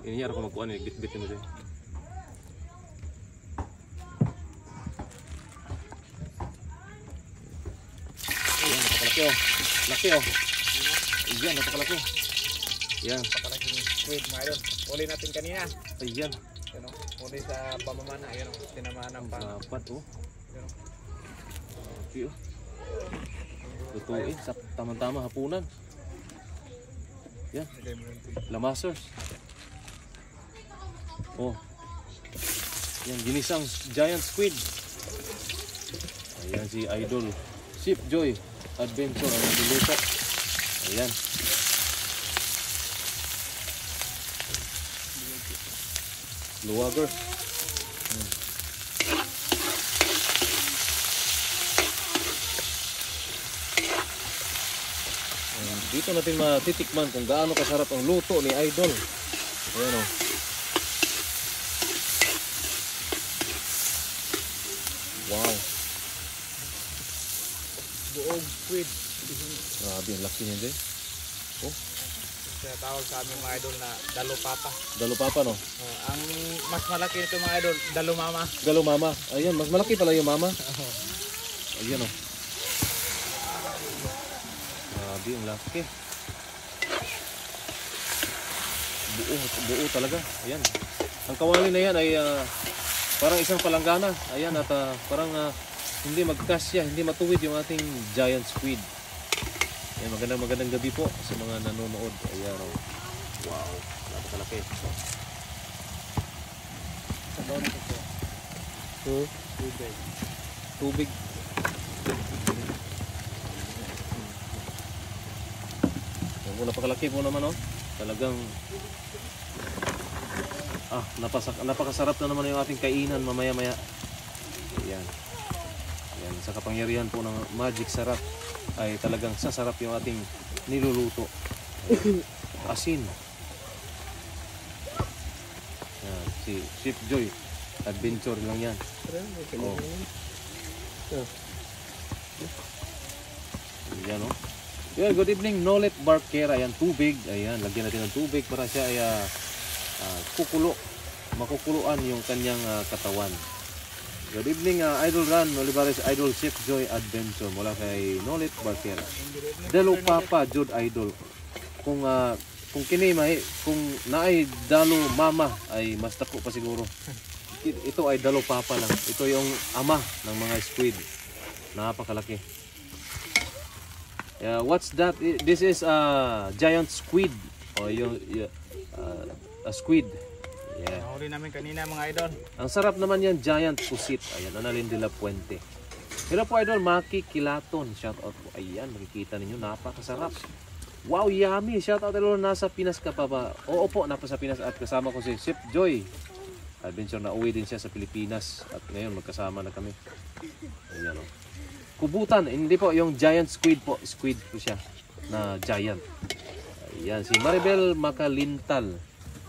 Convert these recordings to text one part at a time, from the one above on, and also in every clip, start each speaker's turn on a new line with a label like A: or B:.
A: Ini harus magkuhan eh, bit-bit mo dyan. Ayan, napakalaki oh. Laki oh. Ayan, napakalaki. Ayan.
B: Napakalaki ng squid mga idol. Uli natin kanina.
A: Ayan.
B: Yan o. Uli sa pamamana. Yan o. Tinamaan ng pang.
A: Dapat oh.
B: Yan o.
A: Okay oh. Lutuin sa tamang-tama hapunan. Yan. Lamasers. Oh. Yan, ginisang giant squid. Ayan si Idol Ship Joy Adventure ang niluluto. Ayan. Luwager. Dito natin matitikman kung gaano kasarap ang luto ni Idol. Ayan o. Wow.
B: Buong squid.
A: Grabe, ang laki niya dyan. Oh.
B: Tinatawag sa aming mga idol na dalo papa.
A: Dalo papa no?
B: Ang mas malaki nito mga idol, dalo mama.
A: Dalo mama. Ayan, mas malaki pala yung mama. Ayan o. Grabe, ang laki. Buo talaga. Ayan. Ang kawali na yan ay parang isang palanggana. Ayan, at parang hindi magkasya, hindi matuwid yung ating giant squid. Ayan, magandang gabi po sa mga nanonood. Ayan o. Wow, napakalaki.
B: Sabaw na ito.
A: Tubig. Tubig. Napakalaki po naman oh. Talagang napakasarap na naman yung ating kainan mamaya-maya. Ayan. Ayan, sa kapangyarihan po ng magic sarap ay talagang sasarap yung ating niluluto. Asin. Ayan, si Ship Joy Adventure lang yan. Oh. Ayan oh. Yeah, good evening, Nolet Barquera. Ayan, tubig. Ayan, lagyan natin ng tubig para siya ay kukulo. Makukuluan yung kanyang katawan. Good evening, Idol Ran Olivares, Idol Chef Joy Adventure mula kay Nolet Barquera. Dalo Papa, Jud Idol. Kung kung naay dalo mama ay mas tako pa siguro. Ito ay dalo papa lang. Ito yung ama ng mga squid. Napakalaki. What's that? This is a giant squid. O yung a squid. Yeah.
B: Nahuli namin kanina mga idol.
A: Ang sarap naman yan, giant pusit. Ayan, Annalyn de la Puente. Hello po idol, Maki Kilaton. Shout out po. Ayan, makikita ninyo, napakasarap. Wow, yummy. Shout out idol, nasa Pinas ka pa ba? Oo po, napa sa Pinas at kasama ko si Ship Joy Adventure. Na uwi din siya sa Pilipinas at ngayon magkasama na kami. Ayan o. Kubutan, hindi po yung giant squid po. Squid po siya na giant. Ayan, si Maribel Makalintal.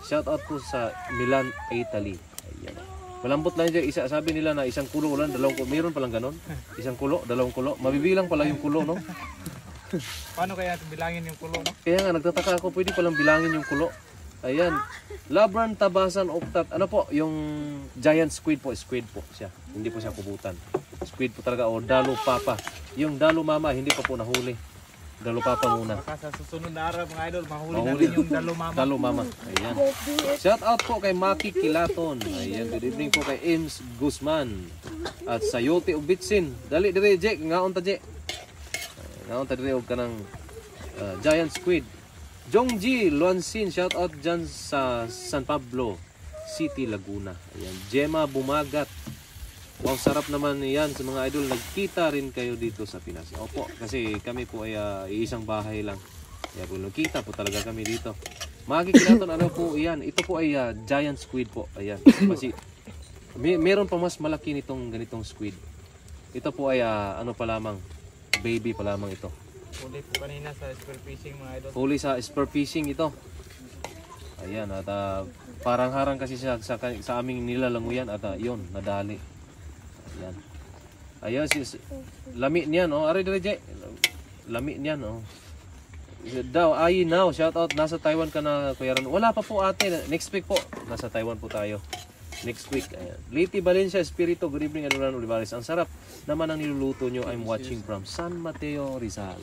A: Shout out po sa Milan, Italy. Ayan. Malambot lang dyan. Sabi nila na isang kulo lang, dalawang kulo. Mayroon palang ganon. Isang kulo, dalawang kulo. Mabibilang pala yung kulo, no?
B: Paano kaya bilangin yung kulo, no?
A: Kaya nga, nagtataka ako, pwede palang bilangin yung kulo. Ayan. Labran Tabasan Octat. Ano po? Yung giant squid po. Squid po siya. Hindi po siya kubutan. Squid po talaga. O dalo papa. Yung dalo mama, hindi pa po nahuli. Dalo papa muna.
B: Baka sa susunod na araw mga idol, mahuli natin yung dalo mama.
A: Dalo mama. Ayan. Shout out po kay Maki Kilaton. Ayan. Good evening po kay Ames Guzman. At sa Yote Ubitsin. Dali dire, Jek. Ngaon ta, Jek. Ngaon ta dire, huwag ka ng giant squid. Jongji Luansin, shout out dyan sa San Pablo City, Laguna. Ayan, Gemma Bumagat. Wow, sarap naman yan sa mga idol. Nagkita rin kayo dito sa Pinas. Opo, kasi kami po ay iisang bahay lang. Kaya po nagkita po talaga kami dito. Maki Kilaton, ano po yan? Ito po ay giant squid po. Ayan, kasi meron pa mas malaki nitong ganitong squid. Ito po ay ano pa lamang, baby pa lamang ito.
B: Huli po kanina sa spear fishing mga idol.
A: Huli sa spear fishing ito. Ayan, at parang harang kasi siya sa aming nilalanguyan at yun, nadali. Ayan. Ayan, lami niyan, oh. Ari dire, lami niyan, oh. daw, ay now, shout out, nasa Taiwan ka na, Kuya Ran. Wala pa po ate, next week po, nasa Taiwan po tayo. Next week, ayan. Liti Valencia, Espiritu, good evening, Adoran Olivares. Ang sarap naman ang niluluto nyo, I'm watching from San Mateo, Rizal.